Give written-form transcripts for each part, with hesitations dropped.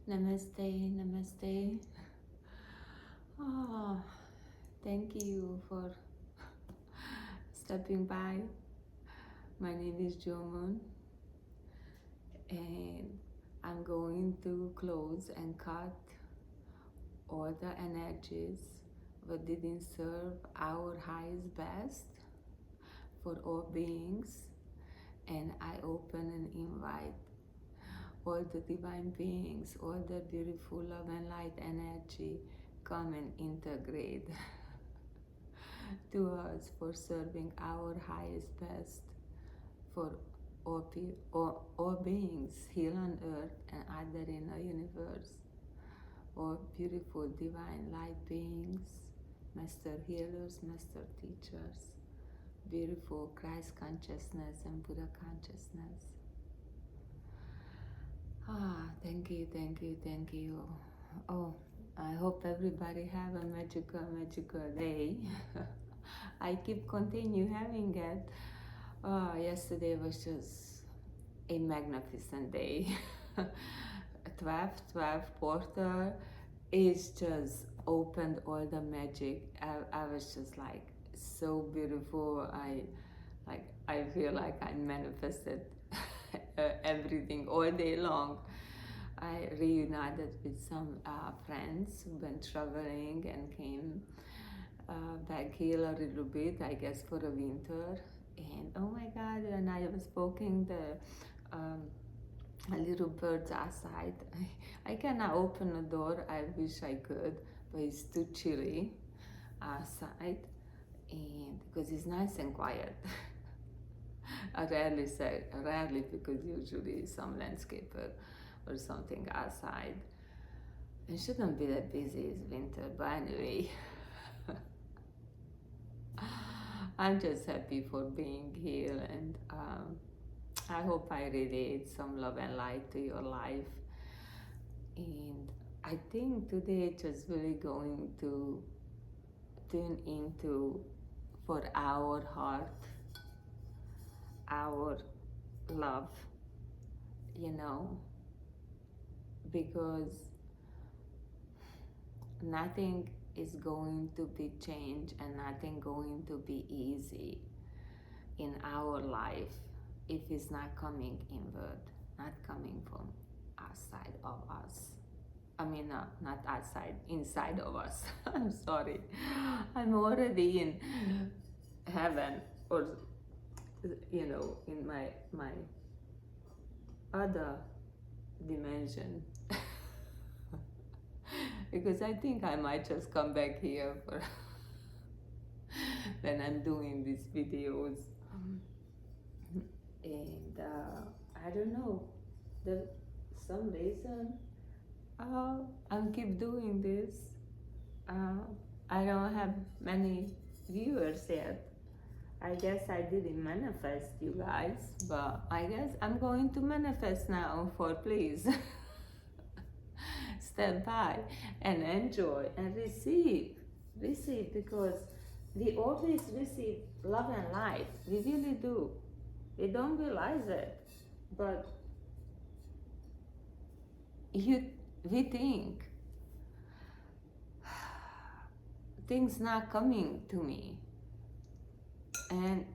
Namaste, namaste. Oh, thank you for stopping by. My name is Jomon, and I'm going to close and cut all the energies that didn't serve our highest best for all beings. And I open and invite all the divine beings, all the beautiful love and light energy come and integrate to us for serving our highest best for all beings here on earth and other in the universe, all beautiful divine light beings, master healers, master teachers, beautiful Christ consciousness and Buddha consciousness. Thank you, thank you, thank you. Oh, I hope everybody have a magical day. I keep continue having it. Yesterday was just a magnificent day. 12 portal is just opened all the magic. I was just like so beautiful. I feel like I manifested everything all day long. I reunited with some friends who've been traveling and came back here a little bit, I guess, for the winter. And oh my God, when I was poking the little birds outside, I cannot open the door. I wish I could, but it's too chilly outside, and because it's nice and quiet. I rarely, because usually some landscaper or something outside. It shouldn't be that busy, it's winter, but anyway. I'm just happy for being here, and I hope I radiate some love and light to your life. And I think today just really going to tune into for our heart, our love, because nothing is going to be changed and nothing going to be easy in our life if it's not coming inward, not coming from outside of us. I mean, not outside, inside of us. I'm sorry. I'm already in heaven, or in my other dimension. Because I think I might just come back here for when I'm doing these videos. And I don't know, some reason I'm keep doing this. I don't have many viewers yet. I guess I didn't manifest you guys, but I guess I'm going to manifest now. For please step by and enjoy and receive, because we always receive love and light. We really do. We don't realize it, but we think things not coming to me, and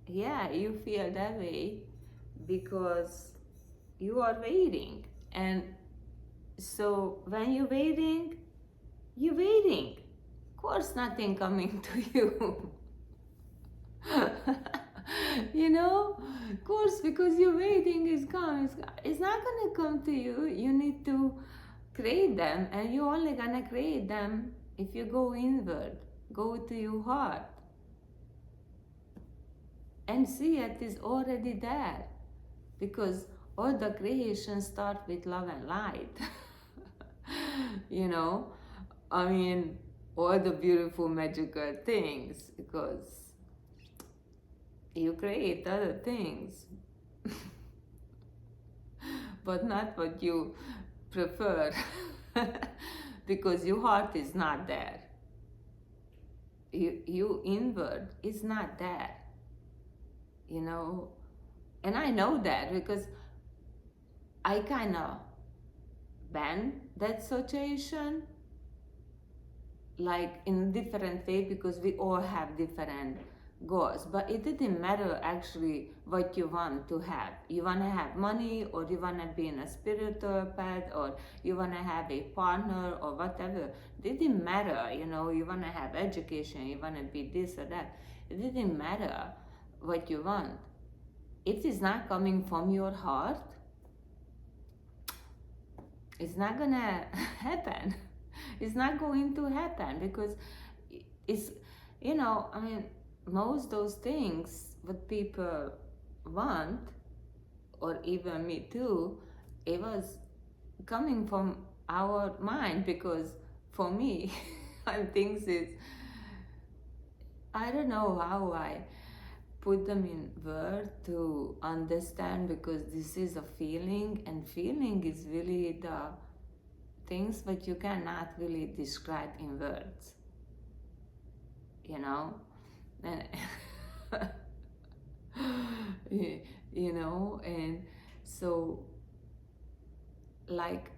yeah, you feel that way because you are waiting. And so when you're waiting, of course nothing coming to you. Of course, because you're waiting is come. It's not gonna come to you. You need to create them, and you're only gonna create them if you go inward, go to your heart, and see it is already there, because all the creation start with love and light. I mean, all the beautiful magical things, because you create other things, but not what you prefer, because your heart is not there. You inward is not there, and I know that because I kind of bend that situation, like in different way, because we all have different goals. But it didn't matter actually what you want to have. You want to have money, or you want to be in a spiritual path, or you want to have a partner, or whatever. It didn't matter, you want to have education, you want to be this or that. It didn't matter what you want. If it's not coming from your heart, it's not gonna happen. It's not going to happen, because it's, I mean, most those things what people want, or even me too, it was coming from our mind. Because for me, things is, I don't know how I put them in word to understand, because this is a feeling, and feeling is really the things that you cannot really describe in words, and and so, like,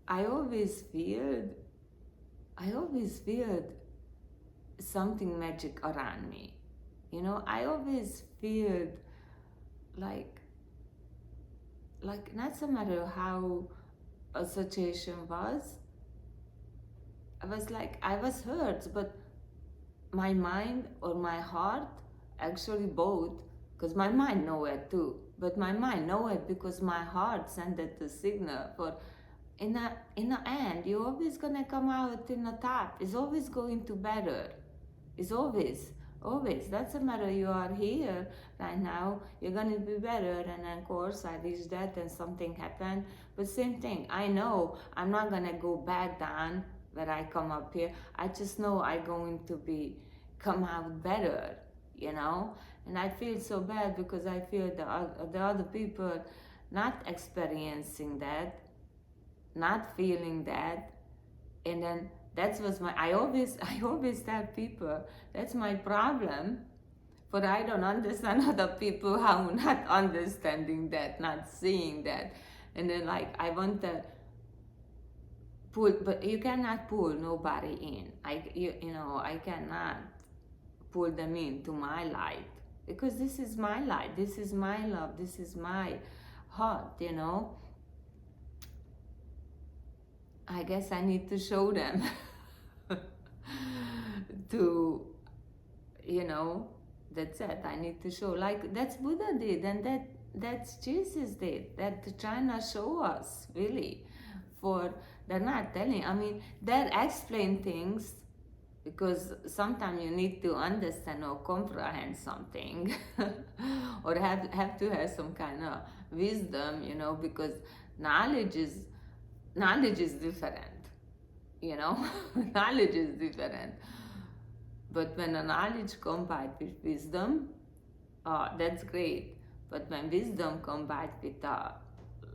I always feel something magic around me. I always feel like not so matter how a situation was, I was hurt, but my mind or my heart, actually both, because my mind know it too, but my mind know it because my heart sent it the signal for, in the end, you're always gonna come out in the top. It's always going to better. It's always. Doesn't matter, you are here right now, you're gonna be better. And of course I reached that and something happened, but same thing, I know I'm not gonna go back down where I come up here. I just know I'm going to be come out better, and I feel so bad, because I feel the other people not experiencing that, not feeling that. And then that was I always tell people, that's my problem. But I don't understand other people how not understanding that, not seeing that. And then, like, I want to pull, but you cannot pull nobody in. I cannot pull them into my light, because this is my light, this is my love, this is my heart. I guess I need to show them to, that's it. I need to show, like that's Buddha did, and that's Jesus did, that China show us really. For they're not telling, I mean, they explain things, because sometimes you need to understand or comprehend something or have to have some kind of wisdom, because knowledge is different, knowledge is different. But when the knowledge combined with wisdom, that's great. But when wisdom combined with a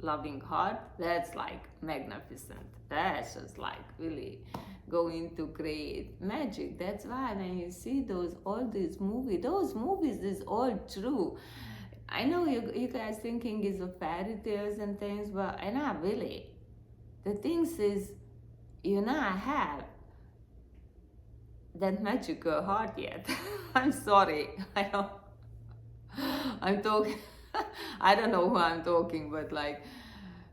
loving heart, that's like magnificent. That's just like really going to create magic. That's why when you see all these movies, those movies is all true. I know you guys thinking it's a fairy tales and things, but not really. The things is, I have that magical heart yet. I'm sorry. I'm talking. I don't know who I'm talking, but like,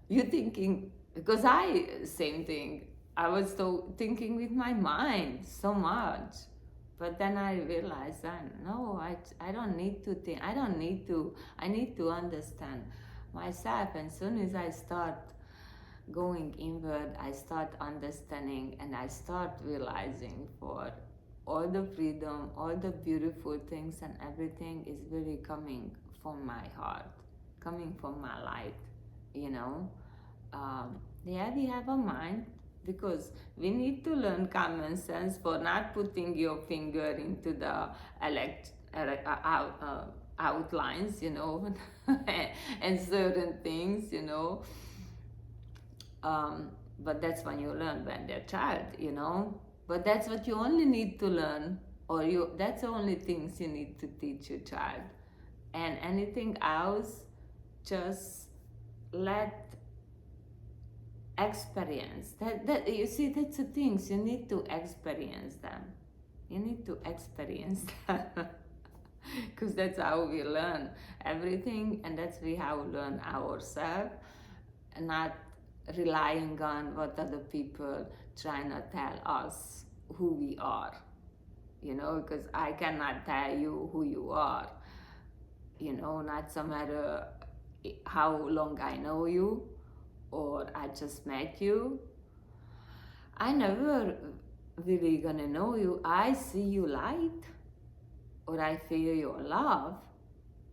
you thinking, because same thing. I was thinking with my mind so much, but then I realized that no, I don't need to think. I need to understand myself. And soon as I start going inward, I start understanding, and I start realizing for all the freedom, all the beautiful things, and everything is really coming from my heart, coming from my light, Yeah, we have a mind, because we need to learn common sense for not putting your finger into the outlines, and certain things, but that's when you learn when they're child, But that's what you only need to learn, or that's the only things you need to teach your child. And anything else, just let experience. That you see, that's the things, you need to experience them. You need to experience them. Because that's how we learn everything, and that's how we learn ourselves, and not relying on what other people trying to tell us who we are, because I cannot tell you who you are, not no matter how long I know you or I just met you. I never really gonna know you. I see you light or I feel your love,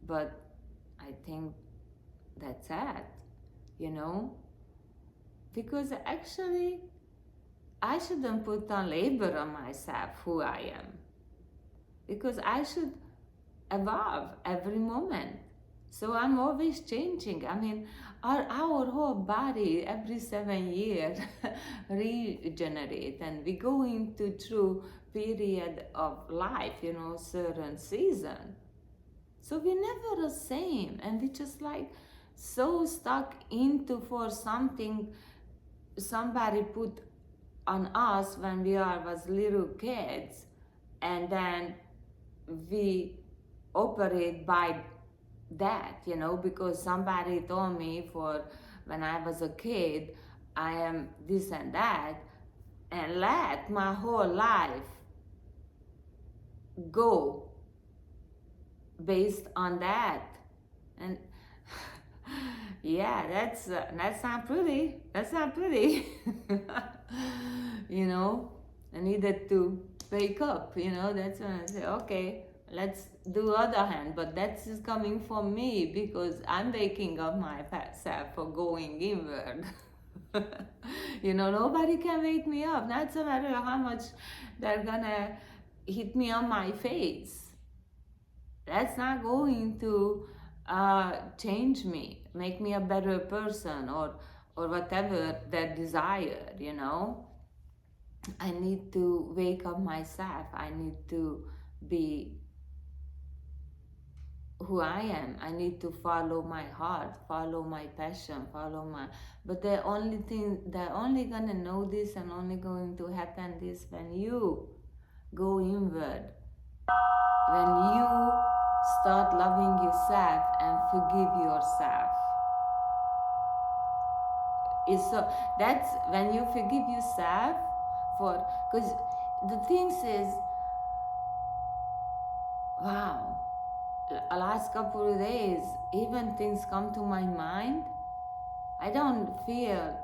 but I think that's it, because actually I shouldn't put on label on myself who I am, because I should evolve every moment. So I'm always changing. I mean, our whole body every 7 years regenerate, and we go into through period of life, certain season. So we're never the same, and we just like so stuck into for something somebody put on us when we was little kids, and then we operate by that, because somebody told me for when I was a kid, I am this and that, and let my whole life go based on that. And yeah, that's not pretty. That's not pretty. I needed to wake up. That's when I say, okay, let's do other hand. But that's just coming from me, because I'm waking up myself for going inward. Nobody can wake me up. Not no matter how much they're gonna hit me on my face. That's not going to change me, make me a better person, or whatever their desire. I need to wake up myself. I need to be who I am. I need to follow my heart, follow my passion, but they're only gonna know this and only going to happen this when you go inward, when you start loving yourself and forgive yourself. So that's when you forgive yourself, because the things is, wow, the last couple of days, even things come to my mind, I don't feel,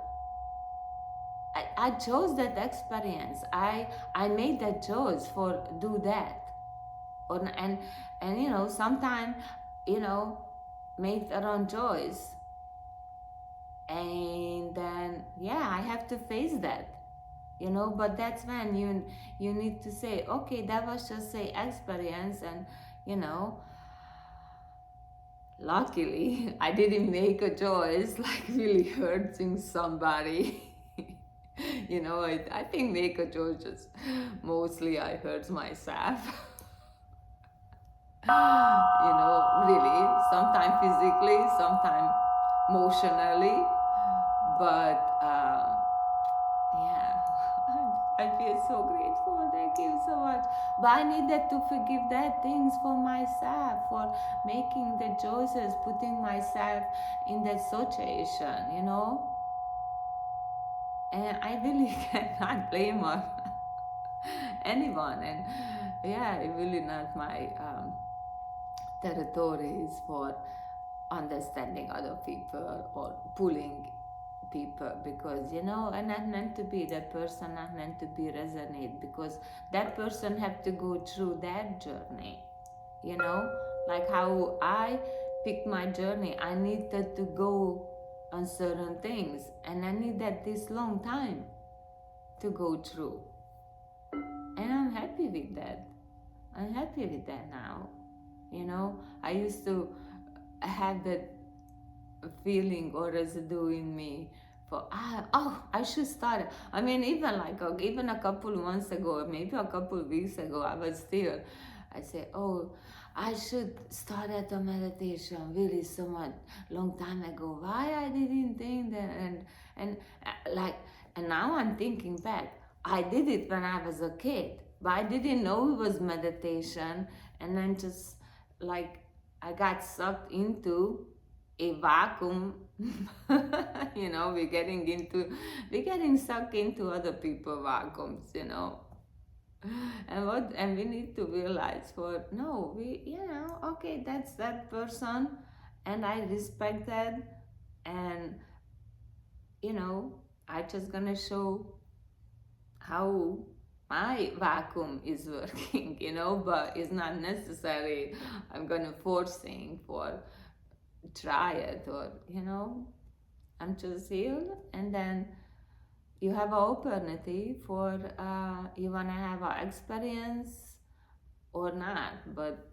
I chose that experience. I made that choice for do that. And sometimes, make their own choice. And then, I have to face that. But that's when you need to say, okay, that was just say experience, and luckily I didn't make a choice like really hurting somebody. I think make a choice just mostly I hurt myself. Really, sometimes physically, sometimes emotionally, but I feel so grateful. Thank you so much. But I needed to forgive that things for myself, for making the choices, putting myself in that situation, And I really cannot blame on anyone. And it really not my territories for understanding other people or pulling people, because I'm not meant to be that person, not meant to be resonate, because that person have to go through that journey, like how I picked my journey. I needed to go on certain things, and I needed this long time to go through, and I'm happy with that. I'm happy with that now. I used to have that feeling or residue in me for I should start. I mean, even like even a couple months ago, maybe a couple weeks ago, I was still I say, oh, I should start at a meditation really so much long time ago. Why I didn't think that, and like, and now I'm thinking back. I did it when I was a kid, but I didn't know it was meditation, and then just like I got sucked into a vacuum. We're getting sucked into other people vacuums, and we need to realize for no, okay, that's that person, and I respect that, and I just gonna show how my vacuum is working, but it's not necessary I'm gonna forcing for try it, or I'm just here, and then you have an opportunity for you wanna have an experience or not, but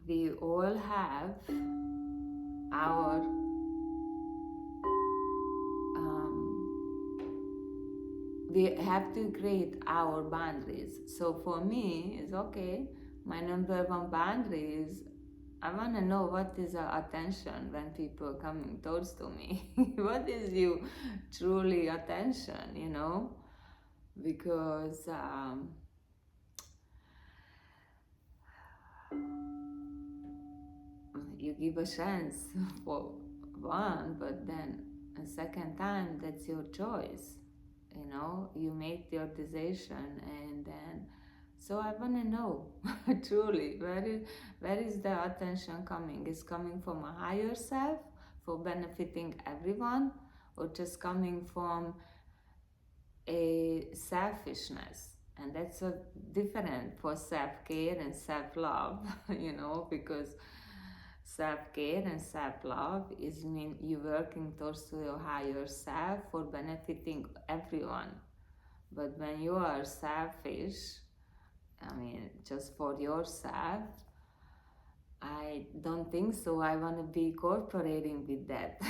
we all have our we have to create our boundaries. So for me, it's okay. My number one boundary is I want to know what is the attention when people coming towards to me. What is you truly attention, Because you give a chance for one, but then a second time, that's your choice. You make your decision, and then so I want to know truly where is the attention coming? Is coming from a higher self for benefiting everyone, or just coming from a selfishness? And that's a different for self-care and self-love, because self-care and self-love is mean you working towards your higher self for benefiting everyone. But when you are selfish, just for yourself, I don't think so. I want to be cooperating with that.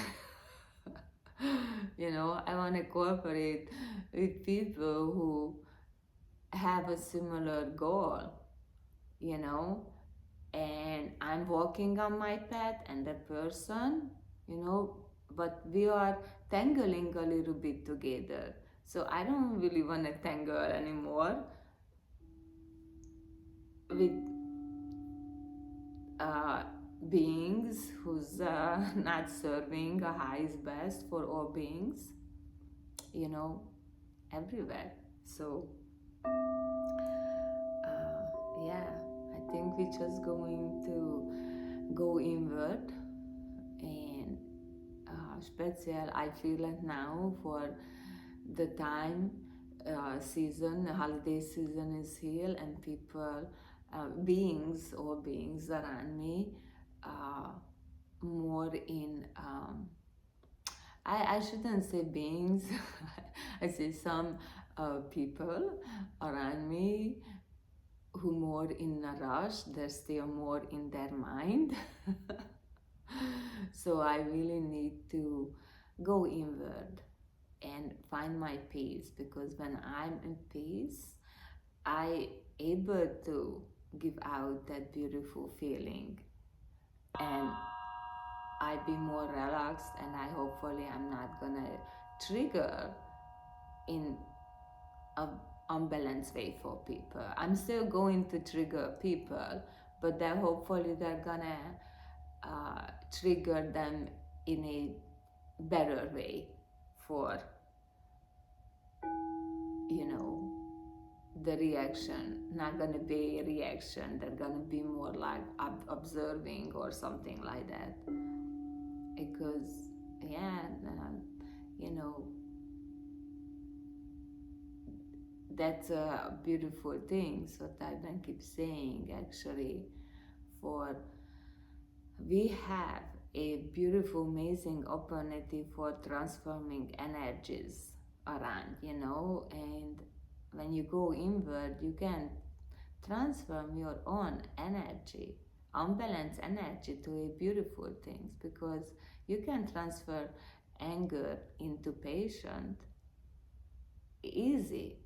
I want to cooperate with people who have a similar goal, and I'm walking on my path, and the person, but we are tangling a little bit together. So I don't really want to tangle anymore with beings who's not serving a highest best for all beings, everywhere. So yeah, I think we're just going to go inward, and special I feel it now for the time season, the holiday season is here, and people, beings around me, more in, I shouldn't say beings, I say some people around me who more in a rush, they're still more in their mind. So I really need to go inward and find my peace, because when I'm in peace, I able to give out that beautiful feeling, and I be more relaxed, and I hopefully I'm not gonna trigger in a unbalanced way for people. I'm still going to trigger people, but then hopefully they're gonna trigger them in a better way for the reaction. Not gonna be a reaction, they're gonna be more like observing or something like that, because you know that's a beautiful thing. So I can keep saying, actually, for we have a beautiful, amazing opportunity for transforming energies around, and when you go inward, you can transform your own energy, unbalanced energy, to a beautiful things, because you can transfer anger into patient easy,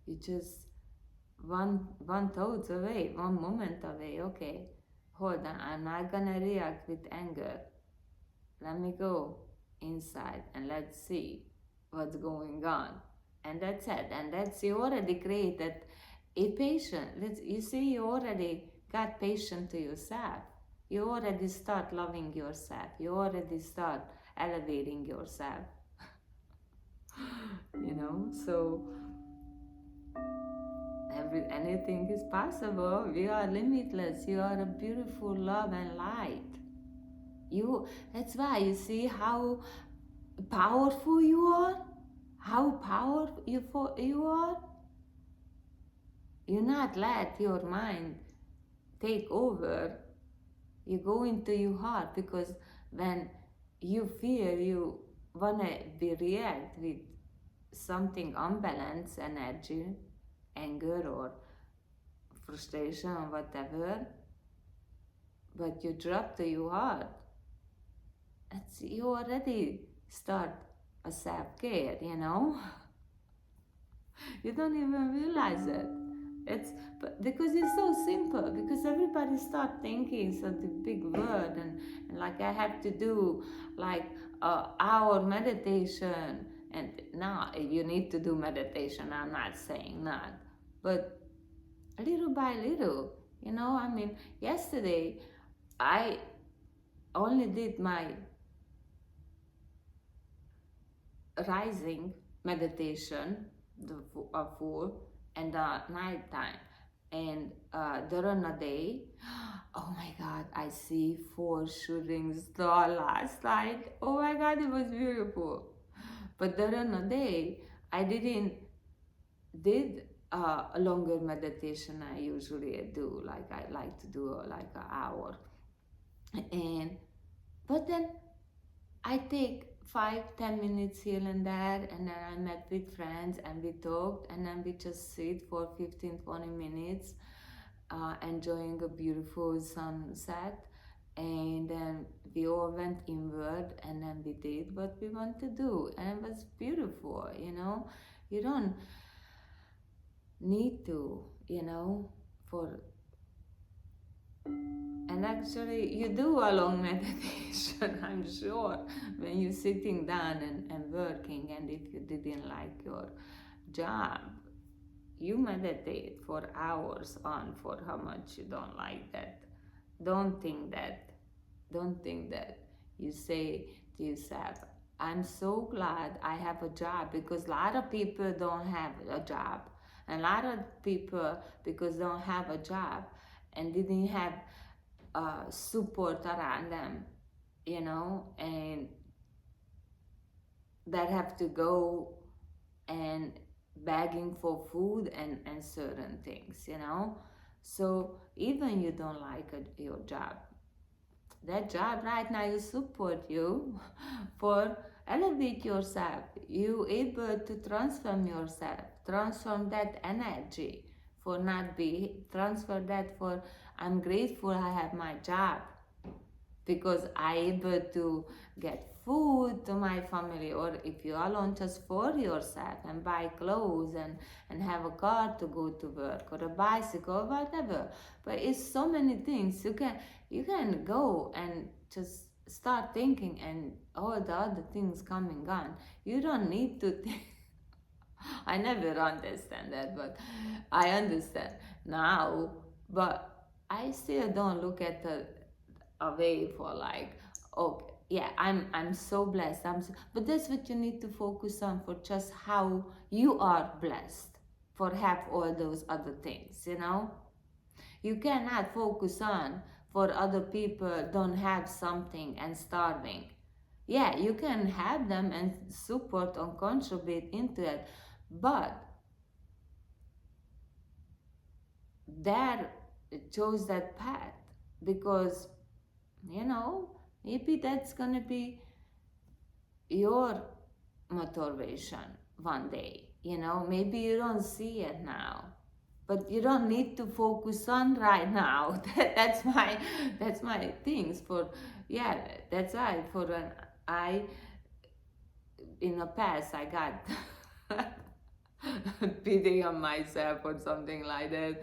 You just one thought away, one moment away. Okay, hold on, I'm not gonna react with anger. Let me go inside and let's see what's going on. And that's it. And that's you already created a patient. You see, you already got patient to yourself. You already start loving yourself. You already start elevating yourself. So anything is possible. We are limitless. You are a beautiful love and light. That's why you see how powerful you are, how powerful you are. You not let your mind take over. You go into your heart, because when you feel you wanna react with something unbalanced energy, anger or frustration or whatever, but you drop to your heart, you already start a self-care, You don't even realize it. Because it's so simple, because everybody start thinking so the big word, and like I have to do like hour meditation, and now you need to do meditation. I'm not saying not, but little by little, yesterday I only did my rising meditation, the full, and the night time. And during the day, oh my God, I see 4 shooting star last night. Oh my God, it was beautiful. But during the day, I did a longer meditation I usually do. Like I like to do like an hour. But then I take 5-10 minutes here and there, and then I met with friends and we talked, and then we just sit for 15-20 minutes, enjoying a beautiful sunset. And then we all went inward, and then we did what we want to do, and it was beautiful. You don't need to, for and actually, you do a long meditation, I'm sure, when you're sitting down and working. And if you didn't like your job, you meditate for hours on for how much you don't like that. Don't think that. Don't think that. You say to yourself, I'm so glad I have a job, because a lot of people don't have a job. And a lot of people, because don't have a job and didn't have support around them, and that have to go and begging for food and certain things, So even you don't like your job, that job right now you support you for elevate yourself. You able to transform yourself, transform that energy for not be transfer that for I'm grateful I have my job, because I able to get food to my family, or if you alone, just for yourself, and buy clothes and have a car to go to work, or a bicycle, or whatever. But it's so many things you can go and just start thinking, and all the other things coming on. You don't need to think. I never understand that, but I understand now. But I still don't look at the away for like, okay, yeah, I'm so blessed. But that's what you need to focus on, for just how you are blessed, for have all those other things. You cannot focus on for other people don't have something and starving. Yeah, you can have them and support and contribute into it, but there chose that path, because maybe that's gonna be your motivation one day. Maybe you don't see it now, but you don't need to focus on right now. That's my things for. Yeah, that's why for when I in the past I got beating on myself or something like that.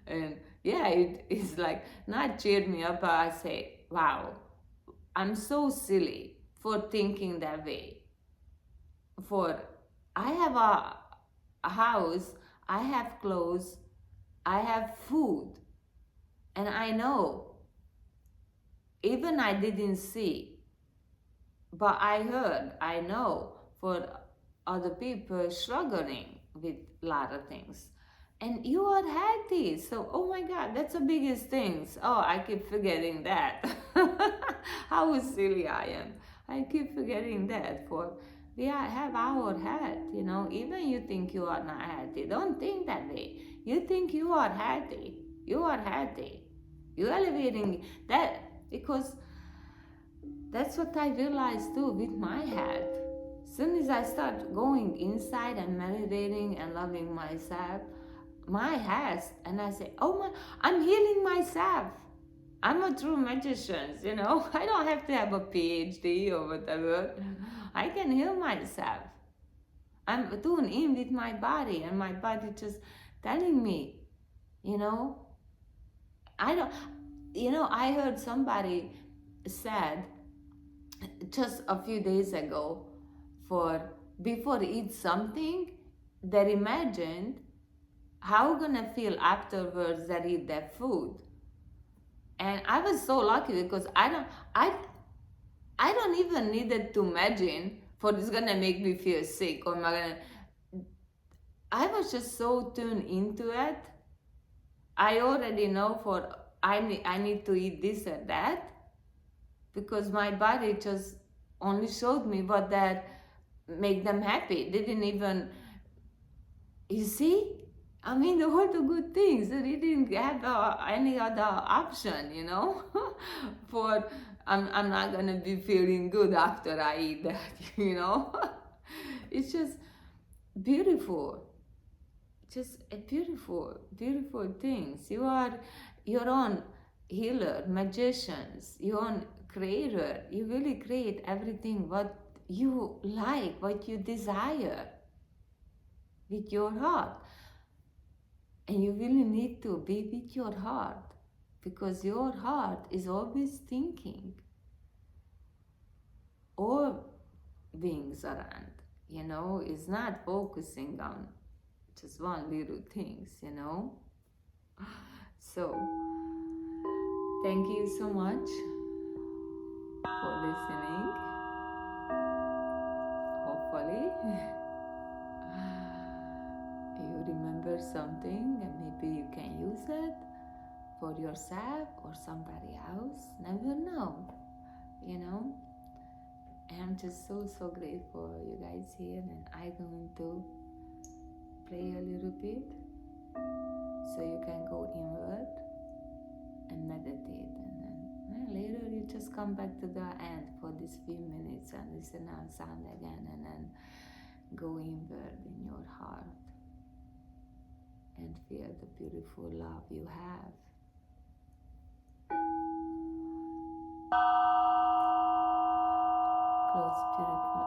And yeah, it's like not cheered me up, but I say, wow, I'm so silly for thinking that way. For I have a house, I have clothes, I have food, and I know, even I didn't see, but I heard, I know for other people struggling with a lot of things. And you are healthy. So, oh my God, that's the biggest things. Oh, I keep forgetting that. How silly I am. I keep forgetting that. For we have our health, even you think you are not healthy. Don't think that way. You think you are healthy. You are healthy. You're elevating that because that's what I realized too with my health. Soon as I start going inside and meditating and loving myself, my health, and I say, oh my, I'm healing myself. I'm a true magician, I don't have to have a PhD or whatever. I can heal myself. I'm tuned in with my body, and my body just telling me, you know, I don't, I heard somebody said just a few days ago, for before eat something, they imagined how gonna feel afterwards that eat that food. And I was so lucky because I don't even needed to imagine for it's gonna make me feel sick or am I gonna. I was just so tuned into it. I already know for I need to eat this or that because my body just only showed me what that make them happy. They didn't even, you see, I mean, all the good things. They didn't have any other option, for I'm not gonna be feeling good after I eat that. It's just beautiful. Just a beautiful, beautiful things. You are your own healer, magicians, your own creator. You really create everything what you like, what you desire with your heart. And you really need to be with your heart because your heart is always thinking all beings around, is not focusing on just one little things. So thank you so much for listening. Hopefully you remember something and maybe you can use it for yourself or somebody else. Never know, you know. And I'm just so grateful you guys here, and I'm going to play a little bit so you can go inward and meditate, and then later you just come back to the end for these few minutes and listen to sound again, and then go inward in your heart and feel the beautiful love you have. Close beautiful